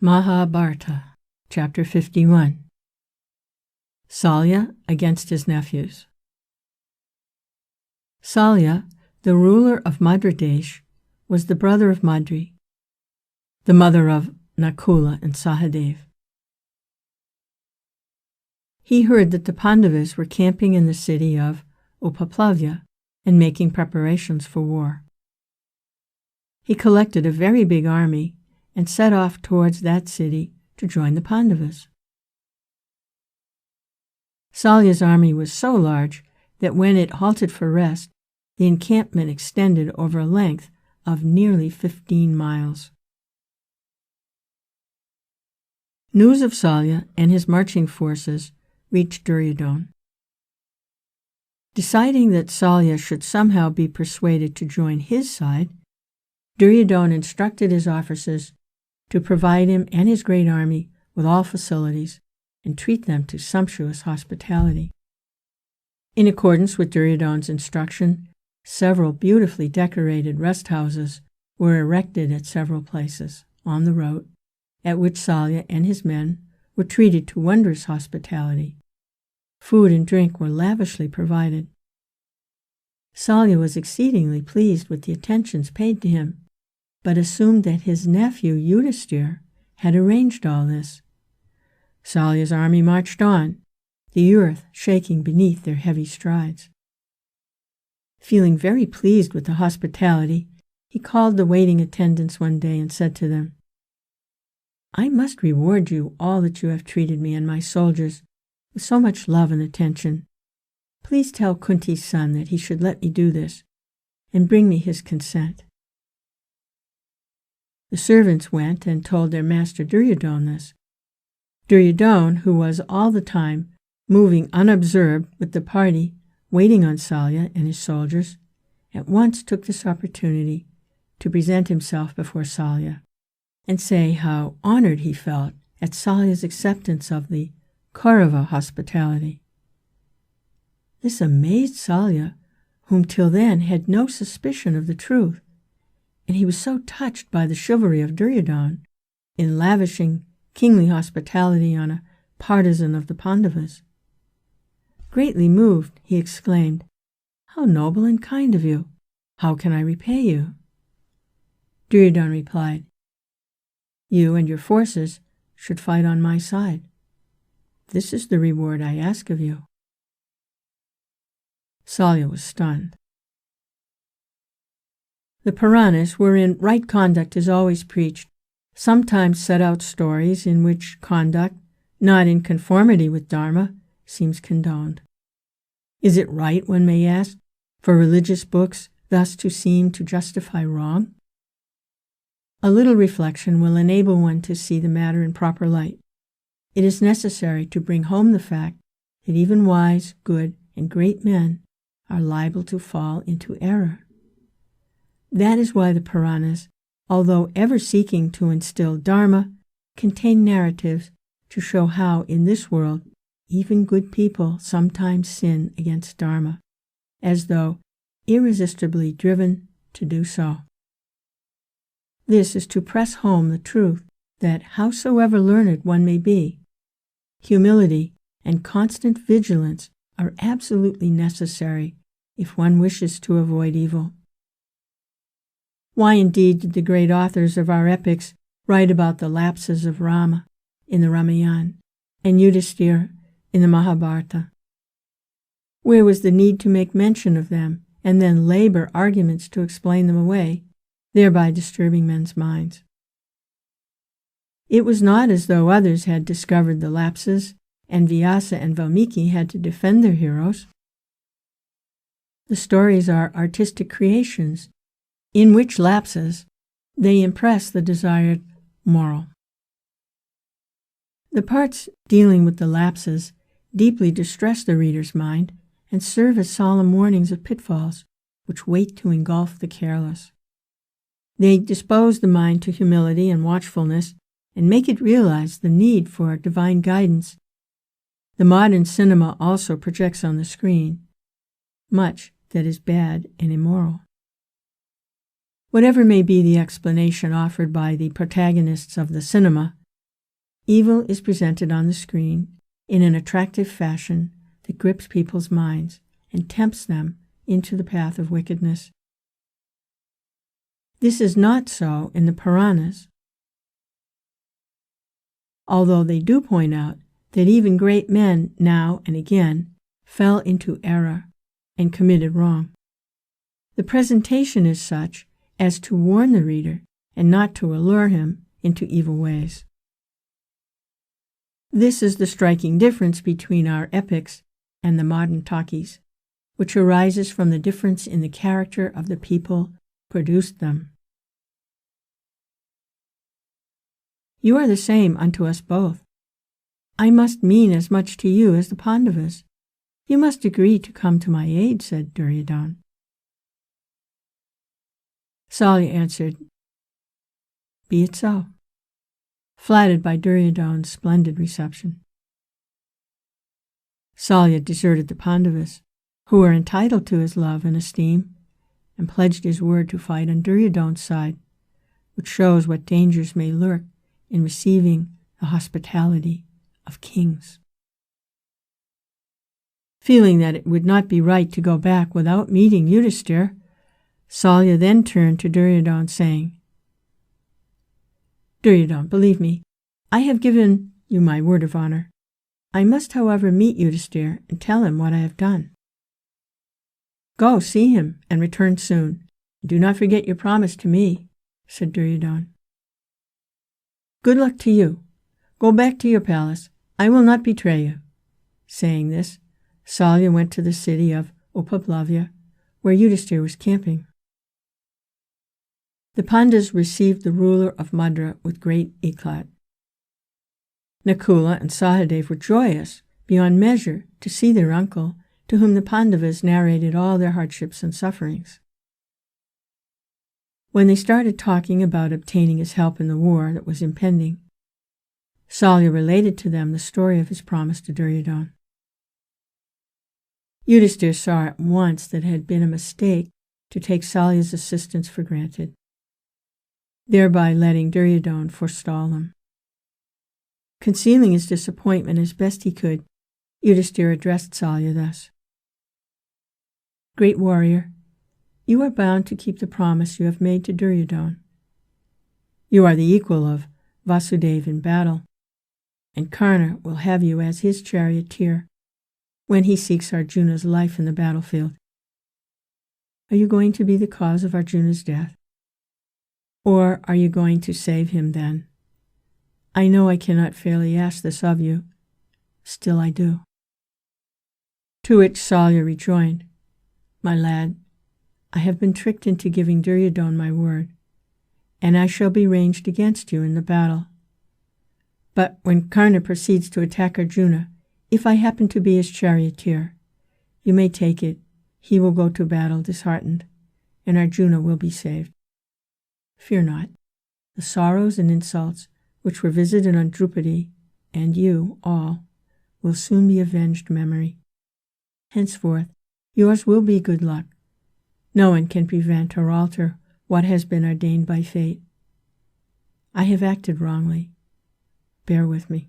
Mahabharata, Chapter 51. Salya against his nephews. Salya, the ruler of Madradesh, was the brother of Madri, the mother of Nakula and Sahadev. He heard that the Pandavas were camping in the city of Upaplavya and making preparations for war. He collected a very big army and set off towards that city to join the Pandavas. Salya's army was so large that when it halted for rest, the encampment extended over a length of nearly 15 miles. News of Salya and his marching forces reached Duryodhana. Deciding that Salya should somehow be persuaded to join his side, Duryodhana instructed his officers to provide him and his great army with all facilities and treat them to sumptuous hospitality. In accordance with Duryodhana's instruction, several beautifully decorated rest houses were erected at several places on the road, at which Salya and his men were treated to wondrous hospitality. Food and drink were lavishly provided. Salya was exceedingly pleased with the attentions paid to him, but assumed that his nephew Yudhishthira had arranged all this. Salya's army marched on, the earth shaking beneath their heavy strides. Feeling very pleased with the hospitality, he called the waiting attendants one day and said to them, "I must reward you all that you have treated me and my soldiers with so much love and attention. Please tell Kunti's son that he should let me do this, and bring me his consent." The servants went and told their master Duryodhana this. Duryodhana, who was all the time moving unobserved with the party waiting on Salya and his soldiers, at once took this opportunity to present himself before Salya and say how honored he felt at Salya's acceptance of the Kaurava hospitality. This amazed Salya, whom till then had no suspicion of the truth, and he was so touched by the chivalry of Duryodhana in lavishing kingly hospitality on a partisan of the Pandavas. Greatly moved, he exclaimed, "How noble and kind of you! How can I repay you?" Duryodhana replied, "You and your forces should fight on my side. This is the reward I ask of you." Salya was stunned. The Puranas, wherein right conduct is always preached, sometimes set out stories in which conduct, not in conformity with Dharma, seems condoned. Is it right, one may ask, for religious books thus to seem to justify wrong? A little reflection will enable one to see the matter in proper light. It is necessary to bring home the fact that even wise, good, and great men are liable to fall into error. That is why the Puranas, although ever seeking to instill Dharma, contain narratives to show how in this world even good people sometimes sin against Dharma, as though irresistibly driven to do so. This is to press home the truth that howsoever learned one may be, humility and constant vigilance are absolutely necessary if one wishes to avoid evil. Why indeed did the great authors of our epics write about the lapses of Rama in the Ramayana and Yudhishthira in the Mahabharata? Where was the need to make mention of them and then labor arguments to explain them away, thereby disturbing men's minds? It was not as though others had discovered the lapses and Vyasa and Valmiki had to defend their heroes. The stories are artistic creations in which lapses they impress the desired moral. The parts dealing with the lapses deeply distress the reader's mind and serve as solemn warnings of pitfalls which wait to engulf the careless. They dispose the mind to humility and watchfulness and make it realize the need for divine guidance. The modern cinema also projects on the screen much that is bad and immoral. Whatever may be the explanation offered by the protagonists of the cinema, Evil is presented on the screen in an attractive fashion that grips people's minds and tempts them into the path of wickedness. This is not so in the Puranas, although they do point out that even great men now and again fell into error and committed wrong. The presentation is such as to warn the reader and not to allure him into evil ways. This is the striking difference between our epics and the modern talkies, which arises from the difference in the character of the people who produced them. You are the same unto us both. I must mean as much to you as the Pandavas. You must agree to come to my aid, said Duryodhana. Salya answered, Be it so, flattered by Duryodhana's splendid reception. Salya deserted the Pandavas, who were entitled to his love and esteem, and pledged his word to fight on Duryodhana's side, which shows what dangers may lurk in receiving the hospitality of kings. Feeling that it would not be right to go back without meeting Yudhishthira, Salya then turned to Duryodhana, saying, Duryodhana, believe me, I have given you my word of honor. I must, however, meet Yudhishthira and tell him what I have done. Go, see him, and return soon. Do not forget your promise to me, said Duryodhana. Good luck to you. Go back to your palace. I will not betray you. Saying this, Salya went to the city of Upaplavya, where Yudhishthira was camping. The Pandavas received the ruler of Madra with great eclat. Nakula and Sahadev were joyous beyond measure to see their uncle, to whom the Pandavas narrated all their hardships and sufferings. When they started talking about obtaining his help in the war that was impending, Salya related to them the story of his promise to Duryodhana. Yudhishthira saw at once that it had been a mistake to take Salya's assistance for granted, thereby letting Duryodhana forestall him. Concealing his disappointment as best he could, Yudhishthira addressed Salya thus. Great warrior, you are bound to keep the promise you have made to Duryodhana. You are the equal of Vasudeva in battle, and Karna will have you as his charioteer when he seeks Arjuna's life in the battlefield. Are you going to be the cause of Arjuna's death? Or are you going to save him then? I know I cannot fairly ask this of you, still I do. To which Salya rejoined, My lad, I have been tricked into giving Duryodhana my word, and I shall be ranged against you in the battle. But when Karna proceeds to attack Arjuna, if I happen to be his charioteer, you may take it, he will go to battle disheartened, and Arjuna will be saved. Fear not. The sorrows and insults which were visited on Draupadi, and you all, will soon be avenged memory. Henceforth, yours will be good luck. No one can prevent or alter what has been ordained by fate. I have acted wrongly. Bear with me.